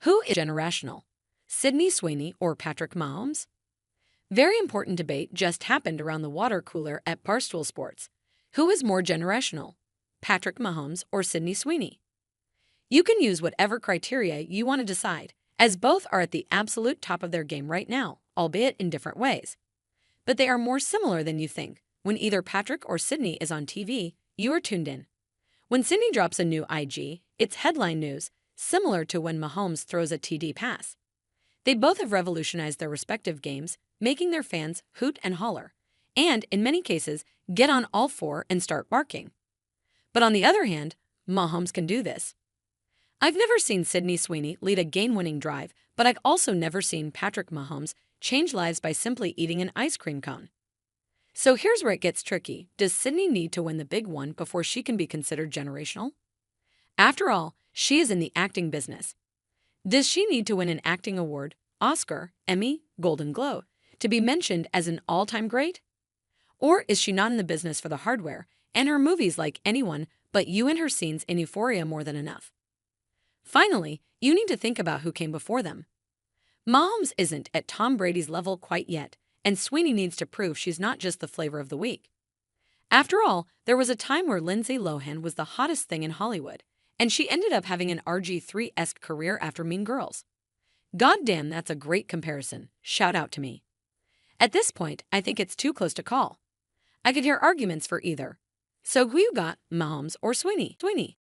Who is generational? Sydney Sweeney or Patrick Mahomes? Very important debate just happened around the water cooler at Barstool Sports. Who is more generational? Patrick Mahomes or Sydney Sweeney? You can use whatever criteria you want to decide, as both are at the absolute top of their game right now, albeit in different ways. But they are more similar than you think. When either Patrick or Sydney is on TV, you are tuned in. When Sydney drops a new IG, it's headline news, similar to when Mahomes throws a TD pass. They both have revolutionized their respective games, making their fans hoot and holler, and, in many cases, get on all four and start barking. But on the other hand, Mahomes can do this. I've never seen Sydney Sweeney lead a game-winning drive, but I've also never seen Patrick Mahomes change lives by simply eating an ice cream cone. So here's where it gets tricky. Does Sydney need to win the big one before she can be considered generational? After all, she is in the acting business. Does she need to win an acting award, Oscar, Emmy, Golden Globe, to be mentioned as an all-time great? Or is she not in the business for the hardware, and her movies like anyone but you and her scenes in Euphoria more than enough? Finally, you need to think about who came before them. Mahomes isn't at Tom Brady's level quite yet, and Sweeney needs to prove she's not just the flavor of the week. After all, there was a time where Lindsay Lohan was the hottest thing in Hollywood, and she ended up having an RG3-esque career after Mean Girls. Goddamn, that's a great comparison. Shout out to me. At this point, I think it's too close to call. I could hear arguments for either. So who you got, Mahomes or Sweeney?